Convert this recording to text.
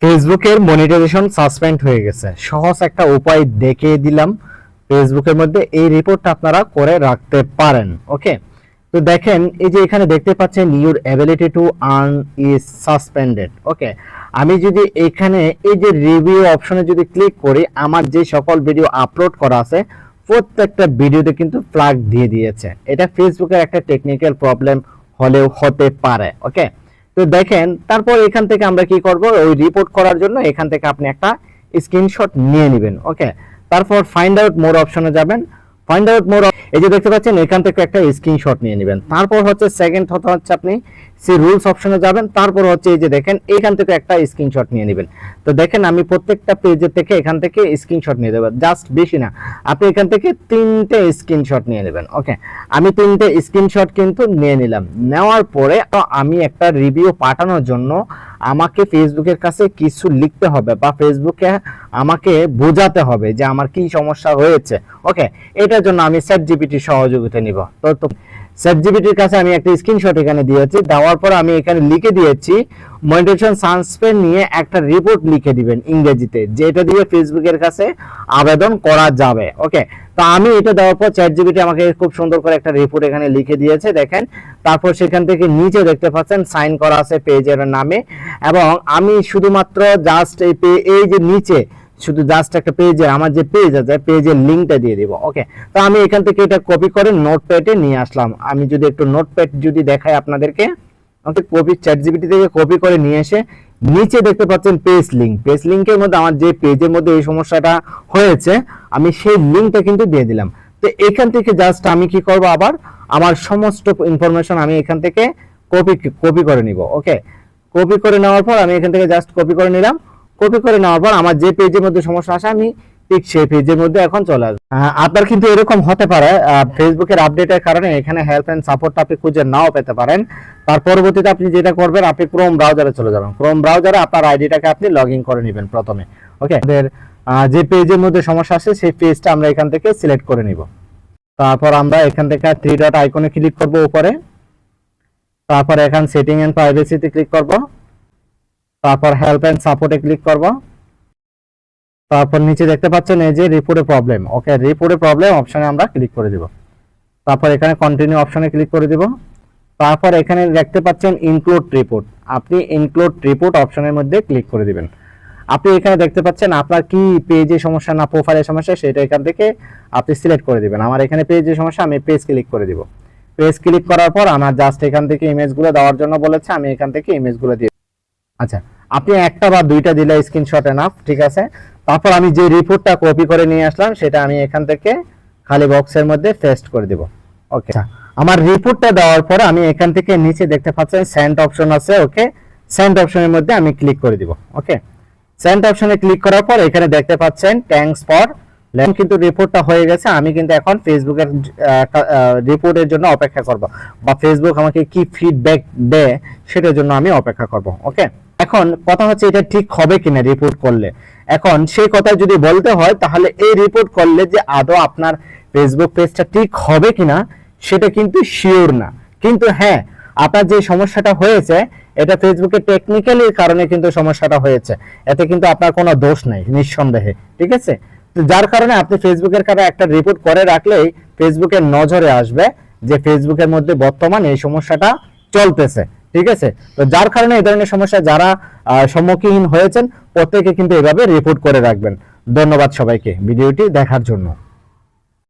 ফেসবুকের monetization suspend হয়ে গেছে। সহজ একটা উপায় দেখিয়ে দিলাম। ফেসবুকের মধ্যে এই রিপোর্টটা আপনারা করে রাখতে পারেন। ওকে, তো দেখেন এই যে এখানে দেখতে পাচ্ছেন your ability to earn is suspended. Okay, আমি যদি এখানে এই যে রিভিউ অপশনে যদি ক্লিক করি, আমার যে সকল ভিডিও আপলোড করা আছে প্রত্যেকটা ভিডিওতে কিন্তু ফ্ল্যাগ দিয়ে দিয়েছে। এটা ফেসবুকের একটা টেকনিক্যাল প্রবলেম হলেও হতে পারে। ওকে, তো দেখেন তারপর এখান থেকে আমরা কি করব, ওই রিপোর্ট করার জন্য এখান থেকে আপনি একটা স্ক্রিনশট নিয়ে নেবেন। ওকে, তারপর ফাইন্ড আউট মোর অপশনে যাবেন। ফাইন্ড আউট মোর, এই যে দেখতে পাচ্ছেন এখান থেকে একটা স্ক্রিনশট নিয়ে নেবেন। তারপর হচ্ছে সেকেন্ড হচ্ছে আপনি সেই রুলস অপশনে যাবেন। তারপর হচ্ছে এই যে দেখেন এখান থেকে একটা স্ক্রিনশট নিয়ে নেবেন। তো দেখেন আমি প্রত্যেকটা পেজের থেকে এখান থেকে স্ক্রিনশট নিয়ে দেবেন, জাস্ট বেশি না, আপনি এখান থেকে 3টে স্ক্রিনশট নিয়ে নেবেন। ওকে, আমি 3টে স্ক্রিনশট কিন্তু নিয়ে নিলাম। নেওয়ার পরে আমি একটা রিভিউ পাঠানোর জন্য আমাকে ফেসবুকের কাছে কিছু লিখতে হবে বা ফেসবুকে আমাকে বোঝাতে হবে যে আমার কি সমস্যা হয়েছে। ওকে, এটার জন্য আমি চ্যাটজিপিটির সহযোগিতা নিব। তো চ্যাটজিপিটির কাছে আমি একটা স্ক্রিনশট এখানে দিয়েছি। দেওয়ার পর আমি এখানে লিখে দিয়েছি মনিটাইজেশন সাসপেন্ড নিয়ে একটা রিপোর্ট লিখে দিবেন ইংরেজিতে, যেটা দিয়ে ফেসবুকের কাছে আবেদন করা যাবে। ওকে, তো আমি এটা দেওয়ার পর চ্যাটজিপিটি আমাকে খুব সুন্দর করে একটা রিপোর্ট এখানে লিখে দিয়েছে দেখেন। তারপর সেখান থেকে নিচে দেখতে পাচ্ছেন সাইন করা আছে পেজের নামে, এবং আমি শুধুমাত্র জাস্ট এই যে নিচে শুধু জাস্ট একটা পেজের আমার যে পেজ আছে পেজের লিংকটা দিয়ে দিব। ওকে, তো আমি এখান থেকে এটা কপি করে নোটপ্যাডে নিয়ে আসলাম। আমি যদি একটু নোটপ্যাড যদি দেখাই আপনাদেরকে, ওকে, কপি চ্যাটজিপিটি থেকে কপি করে নিয়ে এসে নিচে দেখতে পাচ্ছেন পেজ লিংক। পেজ লিংকের মধ্যে আমার যে পেজের মধ্যে এই সমস্যাটা হয়েছে আমি সেই লিংকটা কিন্তু দিয়ে দিলাম। তো এখান থেকে জাস্ট আমি কি করব, আবার আমার সমস্ত ইনফরমেশন আমি এখান থেকে কপি করে নিব। ওকে, কপি করে নেওয়ার পর আমি এখান থেকে জাস্ট কপি করে নিলাম। কপি করে নেওয়ার পর আমার যে পেজের মধ্যে সমস্যা আসে আমি ঠিক সেই পেজের মধ্যে এখন চলে আসবে। আপনার কিন্তু এরকম হতে পারে ফেসবুকের আপডেটের কারণে এখানে হেল্প এন্ড সাপোর্ট আপনি খুঁজে নাও পেতে পারেন। তার পরবর্তীতে আপনি যেটা করবেন, আপনি ক্রোম ব্রাউজারে চলে যাবেন। ক্রোম ব্রাউজারে আপনার আইডিটাকে আপনি লগ ইন করে নেবেন প্রথমে। ওকে, আমাদের যে পেজের মধ্যে সমস্যা আছে সেই পেজটা আমরা এখান থেকে সিলেক্ট করে নিব। তারপর আমরা এখান থেকে 3 ডট আইকনে ক্লিক করব উপরে। তারপর এখান সেটিং এন্ড প্রাইভেসিতে ক্লিক করব। তারপর হেল্প এন্ড সাপোর্টে ক্লিক করব। তারপর নিচে দেখতে পাচ্ছেন এই যে রিপোর্টে প্রবলেম। ওকে, রিপোর্টে প্রবলেম অপশনে আমরা ক্লিক করে দিব। তারপর এখানে কন্টিনিউ অপশনে ক্লিক করে দিব। তারপর এখানে দেখতে পাচ্ছেন ইনক্লুড রিপোর্ট, আপনি ইনক্লুড রিপোর্ট অপশনের মধ্যে ক্লিক করে দিবেন। আপনি এখানে দেখতে পাচ্ছেন আপনার কি পেজে সমস্যা না প্রোফাইলে সমস্যা সেটা এখান থেকে আপনি সিলেক্ট করে দিবেন। আমার এখানে পেজে সমস্যা, আমি পেজ ক্লিক করে দিব। পেজ ক্লিক করার পর আমার জাস্ট এখান থেকে ইমেজগুলো দেওয়ার জন্য বলেছে, আমি এখান থেকে ইমেজগুলো দিয়ে, আচ্ছা আপনি একটা বা দুইটা দিলে স্ক্রিনশট এনাফ, ঠিক আছে। তারপর আমি যে রিপোর্টটা কপি করে নিয়ে আসলাম সেটা আমি এখান থেকে খালি বক্সের মধ্যে পেস্ট করে দেব। ওকে, আমার রিপোর্টটা দেওয়ার পরে আমি এখান থেকে নিচে দেখতে পাচ্ছেন সেন্ড অপশন আছে। ওকে, সেন্ড অপশনের মধ্যে আমি ক্লিক করে দিব। ওকে, সেন্ড অপশনে ক্লিক করার পর এখানে দেখতে পাচ্ছেন থ্যাঙ্কস ফর, কিন্তু রিপোর্টটা হয়ে গেছে। আমি কিন্তু এখন ফেসবুকের রিপোর্টের জন্য অপেক্ষা করব, বা ফেসবুক আমাকে কি ফিডব্যাক দেয় সেটার জন্য আমি অপেক্ষা করব। ওকে, এখন কথা হচ্ছে এটা ঠিক হবে কিনা রিপোর্ট করলে। এখন সেই কথা যদি বলতে হয় তাহলে এই রিপোর্ট করলে যে আদৌ আপনার ফেসবুক পেজটা ঠিক হবে কিনা সেটা কিন্তু শিওর না। কিন্তু হ্যাঁ, আপনার যে সমস্যাটা হয়েছে এটা ফেসবুকের টেকনিক্যালির কারণে কিন্তু সমস্যাটা হয়েছে, এতে কিন্তু আপনার কোনো দোষ নাই নিঃসন্দেহে, ঠিক আছে। তো যার কারণে আপনি ফেসবুকের কাছে একটা রিপোর্ট করে রাখলেই ফেসবুকের নজরে আসবে যে ফেসবুকের মধ্যে বর্তমানে এই সমস্যাটা চলতেছে, ঠিক আছে। তো যার কারণে এই ধরনের সমস্যা যারা সম্মুখীন হয়েছেন প্রত্যেকে কিন্তু এভাবে রিপোর্ট করে রাখবেন। ধন্যবাদ সবাইকে ভিডিওটি দেখার জন্য।